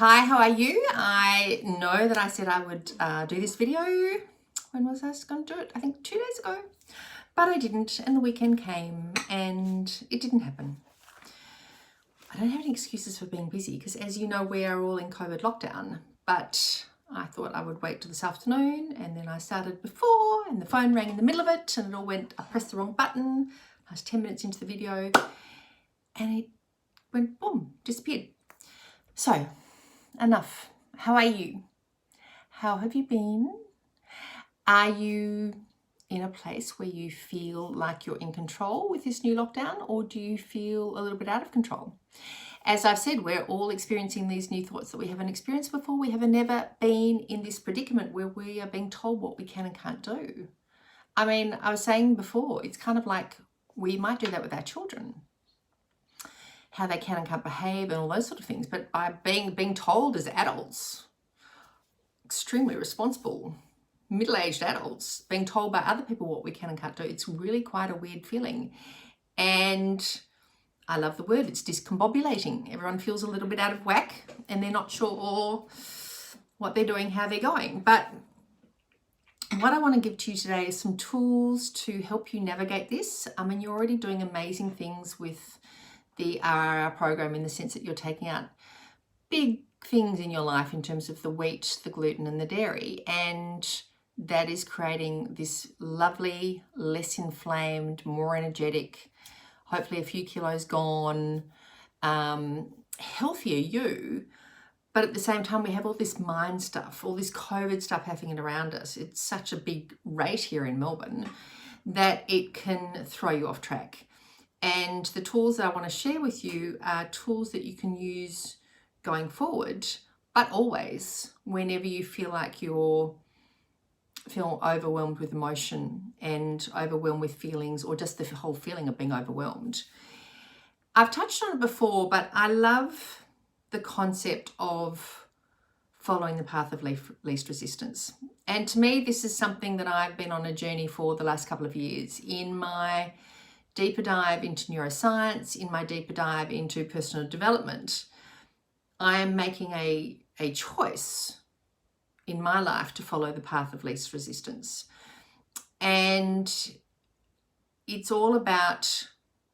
Hi, how are you? I know that I said I would do this video. When was I going to do it? I think 2 days ago. But I didn't, and the weekend came and it didn't happen. I don't have any excuses for being busy because, as you know, we are all in COVID lockdown. But I thought I would wait till this afternoon, and then I started before and the phone rang in the middle of it and it all went, I pressed the wrong button. I was 10 minutes into the video and it went boom, disappeared. So, enough. How are you? How have you been? Are you in a place where you feel like you're in control with this new lockdown, or do you feel a little bit out of control? As I've said, we're all experiencing these new thoughts that we haven't experienced before. We have never been in this predicament where we are being told what we can and can't do. I mean, I was saying before, it's kind of like we might do that with our children, how they can and can't behave and all those sort of things. But by being told as adults, extremely responsible, middle-aged adults, being told by other people what we can and can't do, it's really quite a weird feeling. And I love the word, it's discombobulating. Everyone feels a little bit out of whack and they're not sure what they're doing, how they're going. But what I want to give to you today is some tools to help you navigate this. I mean, you're already doing amazing things with the RRR program in the sense that you're taking out big things in your life in terms of the wheat, the gluten and the dairy, and that is creating this lovely, less inflamed, more energetic, hopefully a few kilos gone, healthier you. But at the same time, we have all this mind stuff, all this COVID stuff happening around us. It's such a big rate here in Melbourne that it can throw you off track. And the tools that I want to share with you are tools that you can use going forward, but always whenever you feel like you're feeling overwhelmed with emotion and overwhelmed with feelings, or just the whole feeling of being overwhelmed. I've touched on it before, but I love the concept of following the path of least resistance. And to me, this is something that I've been on a journey for the last couple of years. In my deeper dive into neuroscience, in my deeper dive into personal development, I am making a choice in my life to follow the path of least resistance. And it's all about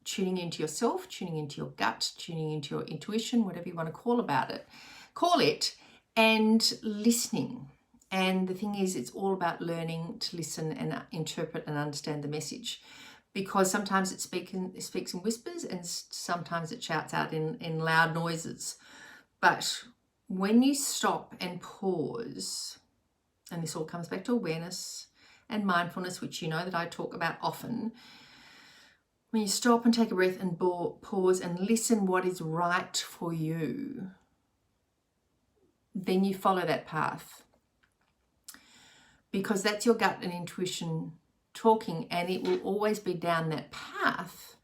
tuning into yourself, tuning into your gut, tuning into your intuition, whatever you want to call it, and listening. And the thing is, it's all about learning to listen and interpret and understand the message, because sometimes it speaks in whispers and sometimes it shouts out in loud noises. But when you stop and pause, and this all comes back to awareness and mindfulness, which you know that I talk about often, when you stop and take a breath and pause and listen what is right for you, then you follow that path, because that's your gut and intuition talking, and it will always be down that path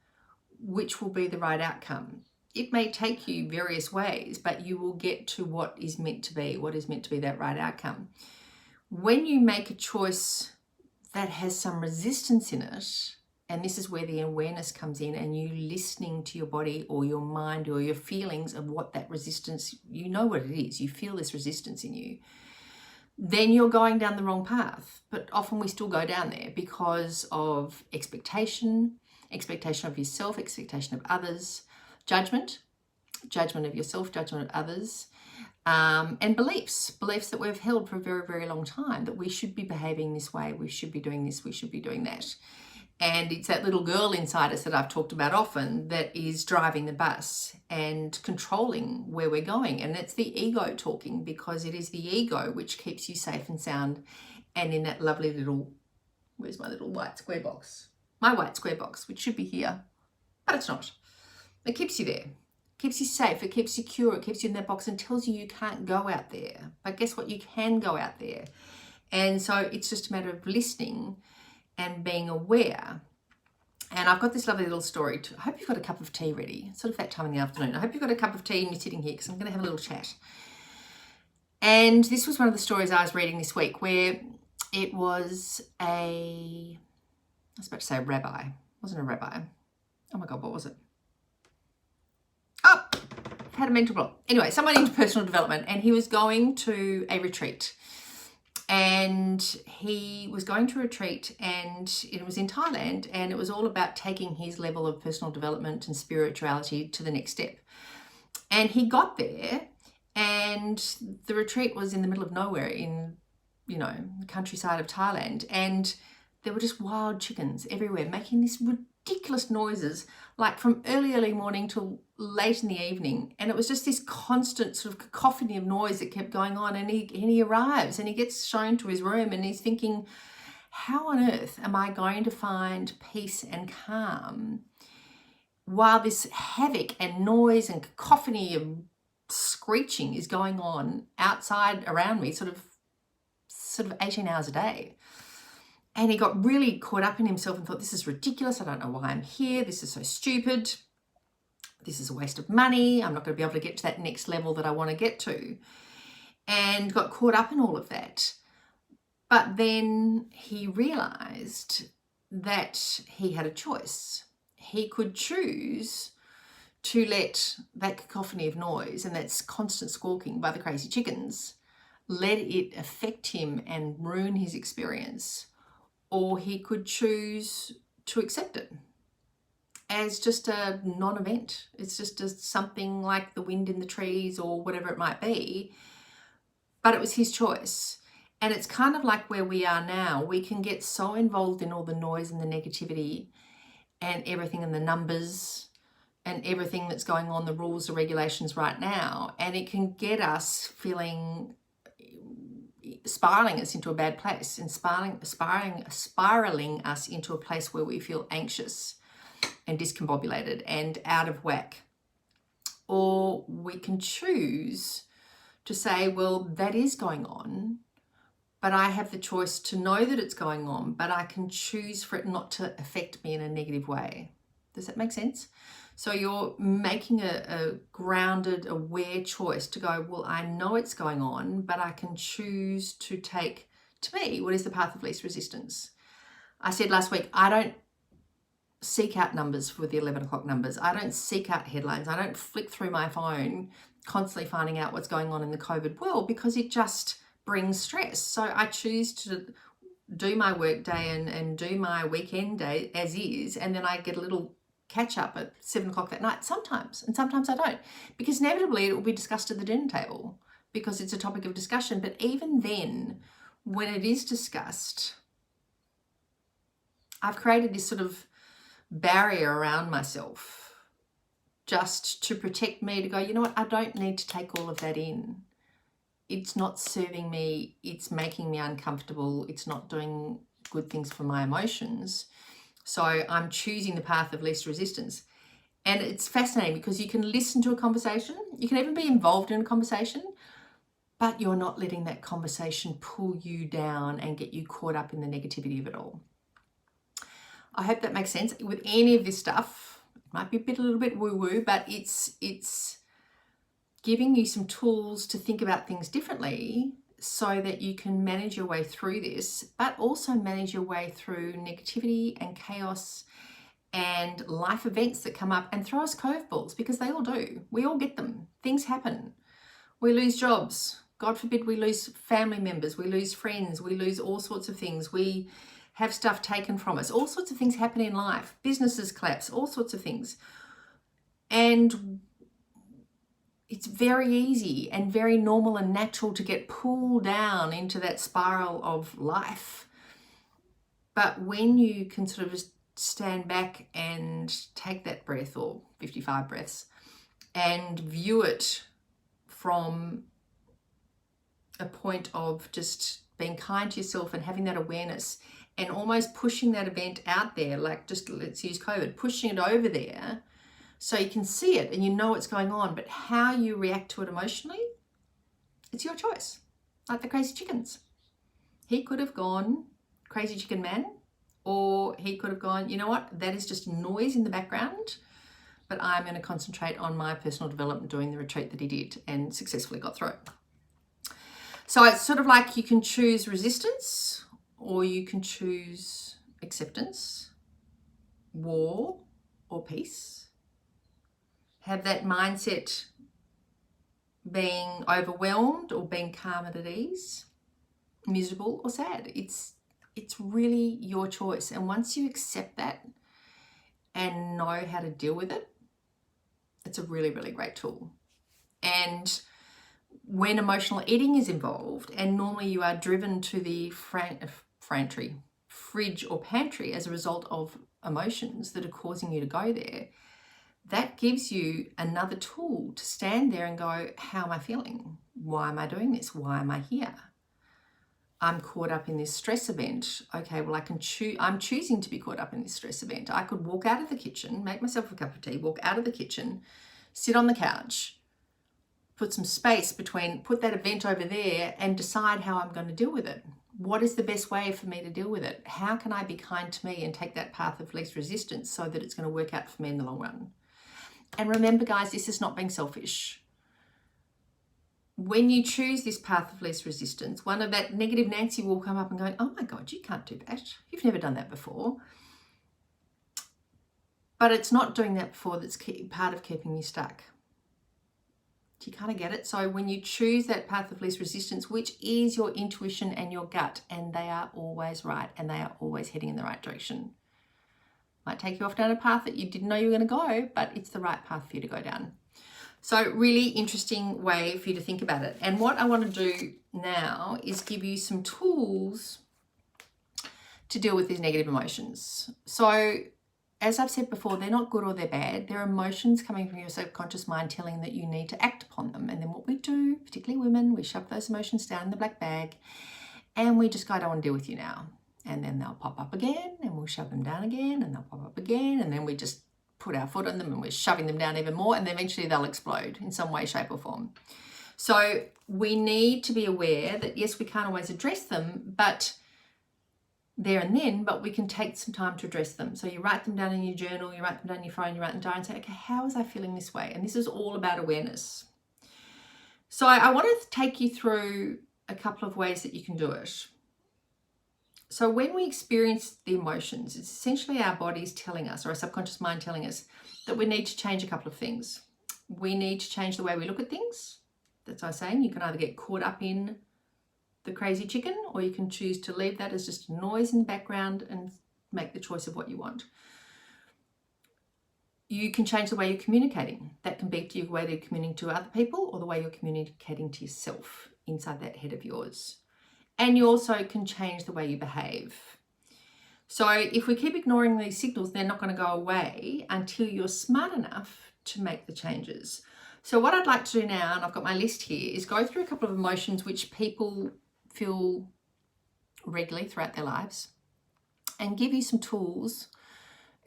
which will be the right outcome. It may take you various ways, but you will get to what is meant to be that right outcome. When you make a choice that has some resistance in it, and this is where the awareness comes in, and you listening to your body or your mind or your feelings of what that resistance, you know what it is, you feel this resistance in you, then you're going down the wrong path. But often we still go down there because of expectation of yourself, expectation of others, judgment of yourself, judgment of others, and beliefs that we've held for a very, very long time, that we should be behaving this way, we should be doing this, we should be doing that. And it's that little girl inside us that I've talked about often that is driving the bus and controlling where we're going. And it's the ego talking, because it is the ego which keeps you safe and sound and in that lovely little, where's my little white square box? My white square box, which should be here, but it's not. It keeps you there, keeps you safe, it keeps you secure, it keeps you in that box and tells you you can't go out there. But guess what? You can go out there. And so it's just a matter of listening and being aware. And I've got this lovely little story. I hope you've got a cup of tea ready. It's sort of that time in the afternoon. I hope you've got a cup of tea and you're sitting here, because I'm going to have a little chat. And this was one of the stories I was reading this week, where it was I was about to say a rabbi. It wasn't a rabbi. Oh my God, what was it? Oh, I've had a mental block. Anyway, someone into personal development, and he was going to a retreat. And he was going to a retreat, and it was in Thailand, and it was all about taking his level of personal development and spirituality to the next step. And he got there, and the retreat was in the middle of nowhere in, you know, the countryside of Thailand. And there were just wild chickens everywhere making these ridiculous noises, like from early morning till late in the evening. And it was just this constant sort of cacophony of noise that kept going on. And he arrives and he gets shown to his room, and he's thinking, how on earth am I going to find peace and calm while this havoc and noise and cacophony of screeching is going on outside around me, sort of 18 hours a day? And he got really caught up in himself and thought, this is ridiculous. I don't know why I'm here. This is so stupid. This is a waste of money. I'm not going to be able to get to that next level that I want to get to. And got caught up in all of that. But then he realized that he had a choice. He could choose to let that cacophony of noise and that constant squawking by the crazy chickens, let it affect him and ruin his experience. Or he could choose to accept it as just a non-event. It's just something like the wind in the trees or whatever it might be. But it was his choice. And it's kind of like where we are now. We can get so involved in all the noise and the negativity and everything and the numbers and everything that's going on, the rules, the regulations right now. And it can get us feeling, spiraling us into a bad place, and spiraling us into a place where we feel anxious and discombobulated and out of whack. Or we can choose to say, well, that is going on, but I have the choice to know that it's going on, but I can choose for it not to affect me in a negative way. Does that make sense? So you're making a grounded, aware choice to go, well, I know it's going on, but I can choose to take, to me, what is the path of least resistance. I said last week, I don't seek out numbers for the 11 o'clock numbers. I don't seek out headlines. I don't flick through my phone constantly finding out what's going on in the COVID world, because it just brings stress. So I choose to do my work day and do my weekend day as is, and then I get a little catch up at 7 o'clock that night sometimes, and sometimes I don't, because inevitably it will be discussed at the dinner table because it's a topic of discussion. But even then, when it is discussed, I've created this sort of barrier around myself just to protect me, to go, you know what, I don't need to take all of that in. It's not serving me. It's making me uncomfortable. It's not doing good things for my emotions. So I'm choosing the path of least resistance. And it's fascinating because you can listen to a conversation. You can even be involved in a conversation, but you're not letting that conversation pull you down and get you caught up in the negativity of it all. I hope that makes sense. With any of this stuff, it might be a little bit woo-woo, but it's giving you some tools to think about things differently so that you can manage your way through this, but also manage your way through negativity and chaos and life events that come up and throw us curveballs, because they all do. We all get them. Things happen. We lose jobs. God forbid we lose family members. We lose friends. We lose all sorts of things. We have stuff taken from us. All sorts of things happen in life. Businesses collapse. All sorts of things. And it's very easy and very normal and natural to get pulled down into that spiral of life. But when you can sort of just stand back and take that breath, or 55 breaths, and view it from a point of just being kind to yourself and having that awareness and almost pushing that event out there, like just let's use COVID, pushing it over there, so you can see it and you know what's going on, but how you react to it emotionally, it's your choice. Like the crazy chickens. He could have gone crazy chicken man, or he could have gone, you know what, that is just noise in the background, but I'm going to concentrate on my personal development doing the retreat that he did and successfully got through it. So it's sort of like you can choose resistance or you can choose acceptance, war or peace. Have that mindset being overwhelmed or being calm and at ease, miserable or sad. It's really your choice. And once you accept that and know how to deal with it, it's a really, really great tool. And when emotional eating is involved, and normally you are driven to the fridge or pantry as a result of emotions that are causing you to go there, that gives you another tool to stand there and go, how am I feeling? Why am I doing this? Why am I here? I'm caught up in this stress event. Okay, well, I'm choosing to be caught up in this stress event. I could walk out of the kitchen, make myself a cup of tea, walk out of the kitchen, sit on the couch, put some space between, put that event over there and decide how I'm going to deal with it. What is the best way for me to deal with it? How can I be kind to me and take that path of least resistance so that it's going to work out for me in the long run? And remember, guys, this is not being selfish. When you choose this path of least resistance, one of that negative Nancy will come up and go, oh my God, you can't do that. You've never done that before. But it's not doing that before that's part of keeping you stuck. Do you kind of get it? So when you choose that path of least resistance, which is your intuition and your gut, and they are always right and they are always heading in the right direction. Might take you off down a path that you didn't know you were going to go, but it's the right path for you to go down. So really interesting way for you to think about it. And what I want to do now is give you some tools to deal with these negative emotions. So as I've said before, they're not good or they're bad. They're emotions coming from your subconscious mind telling that you need to act upon them. And then what we do, particularly women, we shove those emotions down in the black bag and we just go, I don't want to deal with you now. And then they'll pop up again and we'll shove them down again and they'll pop up again. And then we just put our foot on them and we're shoving them down even more. And then eventually they'll explode in some way, shape or form. So we need to be aware that yes, we can't always address them, but there and then, but we can take some time to address them. So you write them down in your journal, you write them down in your phone, you write them down and say, okay, how was I feeling this way? And this is all about awareness. So I want to take you through a couple of ways that you can do it. So when we experience the emotions, it's essentially our bodies telling us, or our subconscious mind telling us, that we need to change a couple of things. We need to change the way we look at things. That's what I was saying. You can either get caught up in the crazy chicken, or you can choose to leave that as just noise in the background and make the choice of what you want. You can change the way you're communicating. That can be the way you're communicating to other people or the way you're communicating to yourself inside that head of yours. And you also can change the way you behave. So if we keep ignoring these signals, they're not going to go away until you're smart enough to make the changes. So what I'd like to do now, and I've got my list here, is go through a couple of emotions which people feel regularly throughout their lives and give you some tools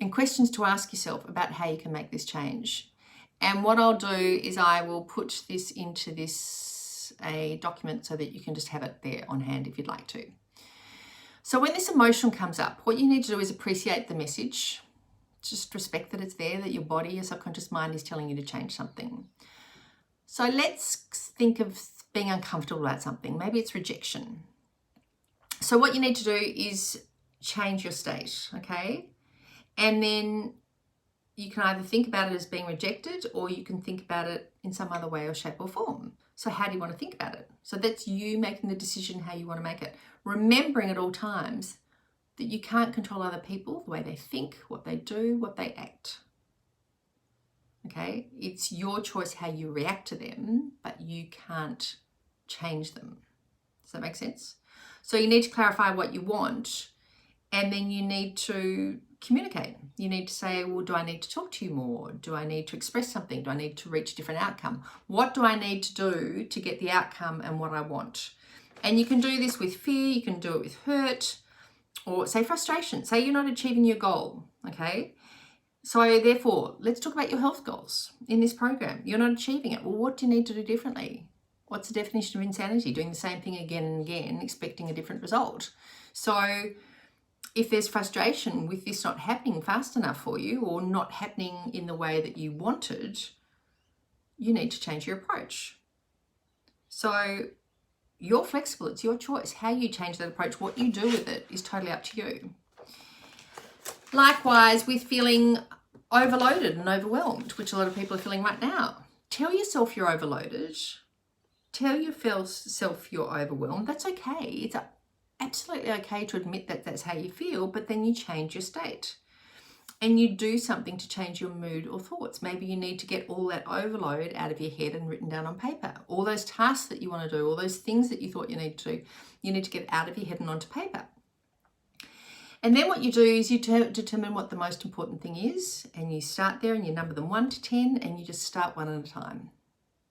and questions to ask yourself about how you can make this change. And what I'll do is I will put this into a document so that you can just have it there on hand if you'd like to. So when this emotion comes up, what you need to do is appreciate the message. Just respect that it's there, that your body, your subconscious mind is telling you to change something. So let's think of being uncomfortable about something. Maybe it's rejection. So what you need to do is change your state, okay? And then you can either think about it as being rejected or you can think about it in some other way or shape or form. So how do you want to think about it? So that's you making the decision how you want to make it. Remembering at all times that you can't control other people, the way they think, what they do, what they act. Okay? It's your choice how you react to them, but you can't change them. Does that make sense? So you need to clarify what you want, and then you need to communicate. You need to say, well, do I need to talk to you more? Do I need to express something? Do I need to reach a different outcome? What do I need to do to get the outcome and what I want? And you can do this with fear, you can do it with hurt, or say frustration. Say you're not achieving your goal, okay? So therefore, let's talk about your health goals in this program. You're not achieving it. Well, what do you need to do differently? What's the definition of insanity? Doing the same thing again and again, expecting a different result. So if there's frustration with this not happening fast enough for you or not happening in the way that you wanted, you need to change your approach. So you're flexible, it's your choice. How you change that approach, what you do with it is totally up to you. Likewise, with feeling overloaded and overwhelmed, which a lot of people are feeling right now. Tell yourself you're overloaded Tell yourself you're overwhelmed. That's okay. It's absolutely okay to admit that that's how you feel, but then you change your state and you do something to change your mood or thoughts. Maybe you need to get all that overload out of your head and written down on paper. All those tasks that you want to do, all those things that you thought you need to do, you need to get out of your head and onto paper. And then what you do is you determine what the most important thing is, and you start there and you number them 1 to 10, and you just start one at a time,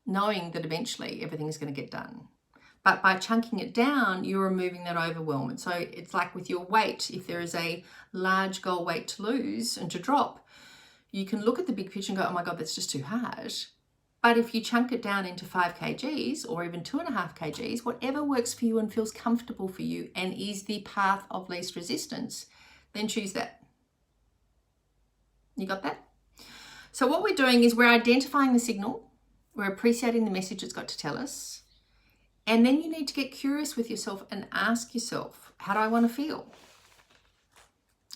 knowing that eventually everything's going to get done. But by chunking it down, you're removing that overwhelm. And so it's like with your weight, if there is a large goal weight to lose and to drop, you can look at the big picture and go, oh my God, that's just too hard. But if you chunk it down into 5 kgs or even 2.5 kgs, whatever works for you and feels comfortable for you and is the path of least resistance, then choose that. You got that? So what we're doing is we're identifying the signal, we're appreciating the message it's got to tell us, and then you need to get curious with yourself and ask yourself, how do I want to feel?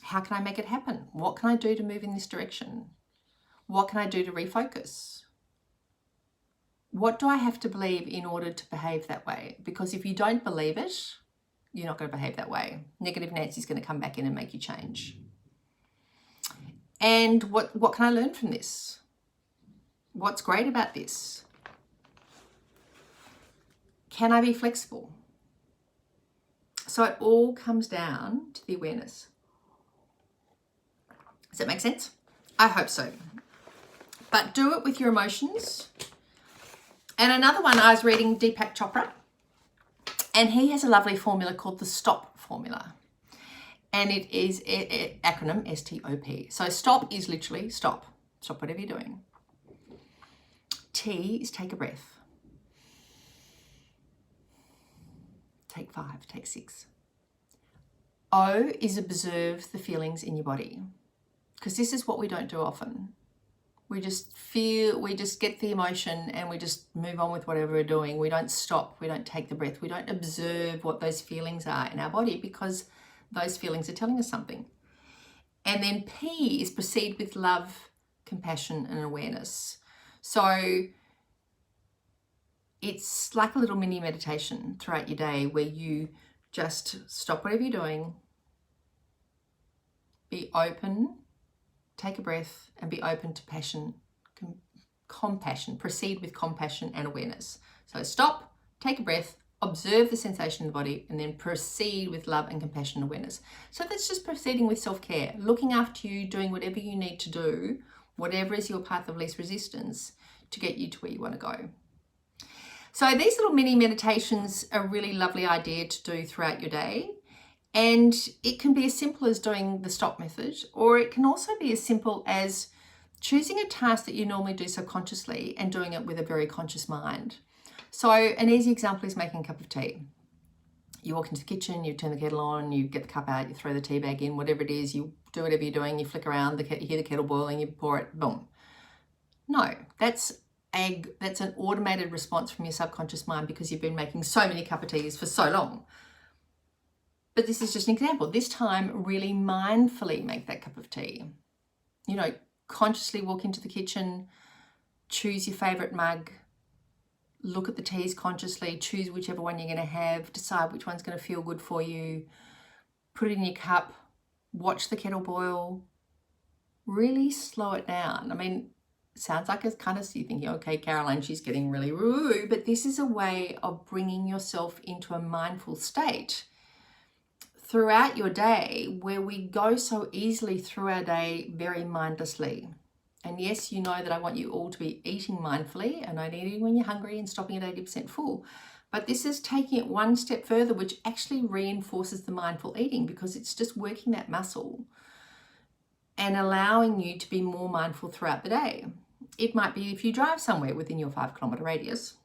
How can I make it happen? What can I do to move in this direction? What can I do to refocus? What do I have to believe in order to behave that way? Because if you don't believe it, you're not going to behave that way. Negative Nancy's going to come back in and make you change. And what can I learn from this? What's great about this? Can I be flexible? So it all comes down to the awareness. Does that make sense? I hope so. But do it with your emotions. And another one, I was reading Deepak Chopra, and he has a lovely formula called the STOP formula. And it is acronym STOP. So STOP is literally stop. Stop whatever you're doing. T is take a breath. Take 5, take 6. O is observe the feelings in your body. Because this is what we don't do often. We just get the emotion and we just move on with whatever we're doing. We don't stop, we don't take the breath, we don't observe what those feelings are in our body because those feelings are telling us something. And then P is proceed with love, compassion, and awareness. So it's like a little mini meditation throughout your day where you just stop whatever you're doing, be open, take a breath, and be open to passion, compassion. Proceed with compassion and awareness. So stop, take a breath, observe the sensation in the body, and then proceed with love and compassion and awareness. So that's just proceeding with self-care, looking after you, doing whatever you need to do, whatever is your path of least resistance to get you to where you want to go. So these little mini meditations are a really lovely idea to do throughout your day. And it can be as simple as doing the stop method, or it can also be as simple as choosing a task that you normally do subconsciously and doing it with a very conscious mind. So an easy example is making a cup of tea. You walk into the kitchen, you turn the kettle on, you get the cup out, you throw the tea bag in, whatever it is, you do whatever you're doing, you flick around, you hear the kettle boiling, you pour it, boom. No, that's an automated response from your subconscious mind because you've been making so many cup of teas for so long. But this is just an example. This time, really mindfully make that cup of tea. You know, consciously walk into the kitchen, choose your favorite mug, look at the teas consciously, choose whichever one you're going to have, decide which one's going to feel good for you, put it in your cup, watch the kettle boil, really slow it down. I mean, it sounds like it's kind of, you're thinking, okay, Caroline, she's getting really woo, but this is a way of bringing yourself into a mindful state throughout your day, where we go so easily through our day very mindlessly. And yes, you know that I want you all to be eating mindfully and only eating when you're hungry and stopping at 80% full. But this is taking it one step further, which actually reinforces the mindful eating because it's just working that muscle and allowing you to be more mindful throughout the day. It might be if you drive somewhere within your 5-kilometre radius,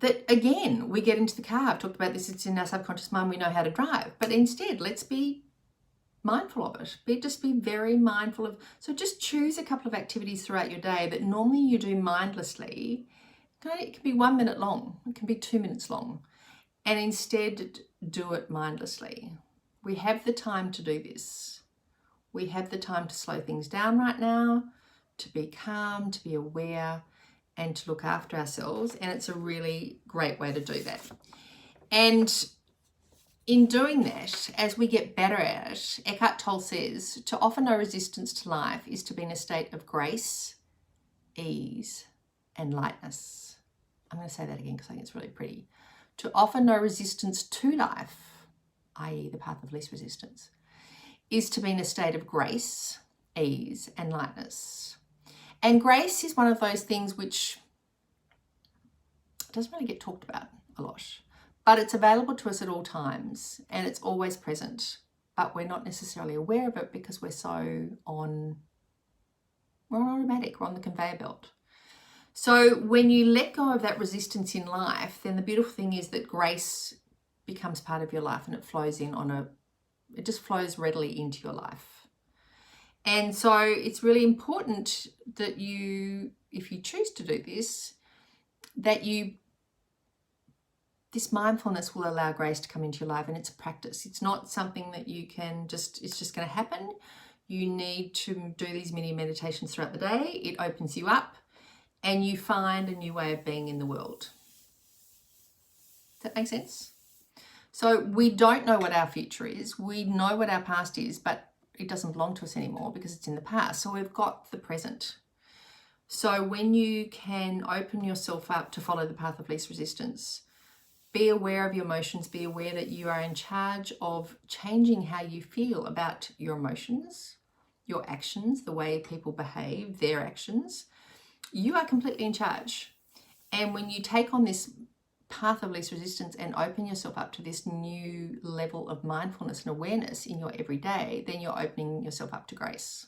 that again, we get into the car. I've talked about this, it's in our subconscious mind, we know how to drive. But instead, let's be mindful of it. Just be very mindful of, so just choose a couple of activities throughout your day that normally you do mindlessly. It can be 1 minute long, it can be 2 minutes long, and instead do it mindlessly. We have the time to do this. We have the time to slow things down right now, to be calm, to be aware, and to look after ourselves, and it's a really great way to do that. And in doing that, as we get better at it, Eckhart Tolle says, to offer no resistance to life is to be in a state of grace, ease, and lightness. I'm going to say that again because I think it's really pretty. To offer no resistance to life, i.e. the path of least resistance, is to be in a state of grace, ease, and lightness. And grace is one of those things which doesn't really get talked about a lot, but it's available to us at all times and it's always present, but we're not necessarily aware of it because we're on automatic, we're on the conveyor belt. So when you let go of that resistance in life, then the beautiful thing is that grace becomes part of your life and it flows in it just flows readily into your life. And so it's really important that you, if you choose to do this, that this mindfulness will allow grace to come into your life, and it's a practice. It's not something that you can it's just going to happen. You need to do these mini meditations throughout the day. It opens you up and you find a new way of being in the world. Does that make sense? So we don't know what our future is. We know what our past is, but it doesn't belong to us anymore because it's in the past. So we've got the present. So when you can open yourself up to follow the path of least resistance, be aware of your emotions, be aware that you are in charge of changing how you feel about your emotions, your actions, the way people behave, their actions. You are completely in charge. And when you take on this path of least resistance and open yourself up to this new level of mindfulness and awareness in your everyday, then you're opening yourself up to grace,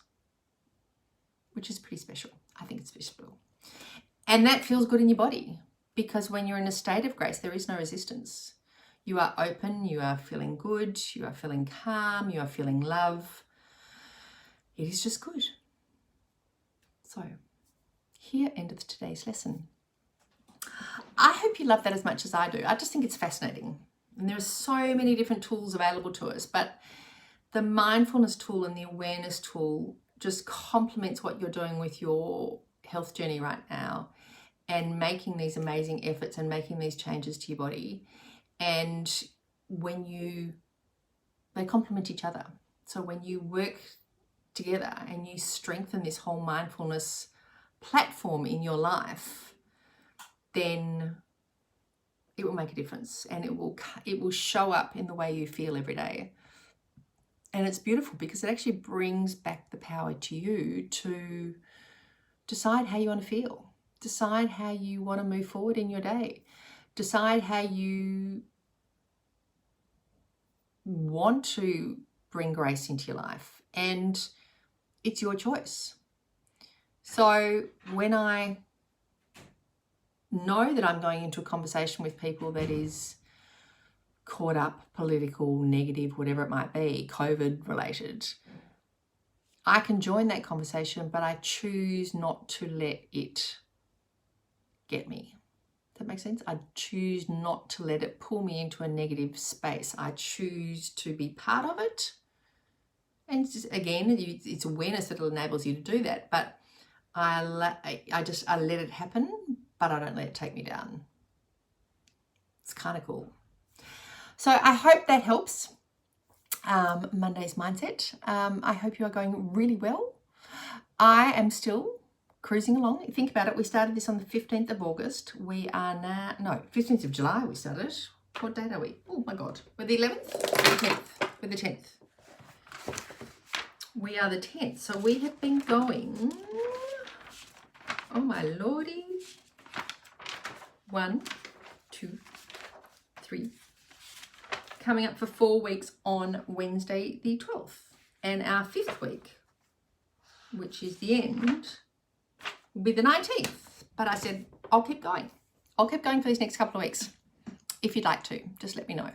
which is pretty special. I think it's special. And that feels good in your body. Because when you're in a state of grace, there is no resistance. You are open, you are feeling good, you are feeling calm, you are feeling love. It is just good. So, here endeth today's lesson. I hope you love that as much as I do. I just think it's fascinating. And there are so many different tools available to us, but the mindfulness tool and the awareness tool just complements what you're doing with your health journey right now, and making these amazing efforts and making these changes to your body. And they complement each other. So when you work together and you strengthen this whole mindfulness platform in your life, then it will make a difference, and it will show up in the way you feel every day. And it's beautiful because it actually brings back the power to you to decide how you want to feel. Decide how you want to move forward in your day. Decide how you want to bring grace into your life. And it's your choice. So when I know that I'm going into a conversation with people that is caught up, political, negative, whatever it might be, COVID related, I can join that conversation, but I choose not to let it get me. Does that make sense? I choose not to let it pull me into a negative space. I choose to be part of it. And it's just, again, it's awareness that enables you to do that. But I let it happen, but I don't let it take me down. It's kind of cool. So I hope that helps. Monday's mindset. I hope you are going really well. I am still cruising along. Think about it. We started this on the 15th of August. We are now, 15th of July we started. What date are we? Oh my God. We're the 11th? We're the 10th. We're the 10th. We are the 10th. So we have been going, oh my lordy. 1, 2, 3. Coming up for 4 weeks on Wednesday the 12th. And our 5th week, which is the end, will be the 19th. But I said, I'll keep going. I'll keep going for these next couple of weeks. If you'd like to, just let me know.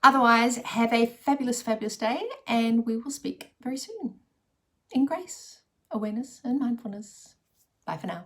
Otherwise, have a fabulous, fabulous day, and we will speak very soon. In grace, awareness, and mindfulness. Bye for now.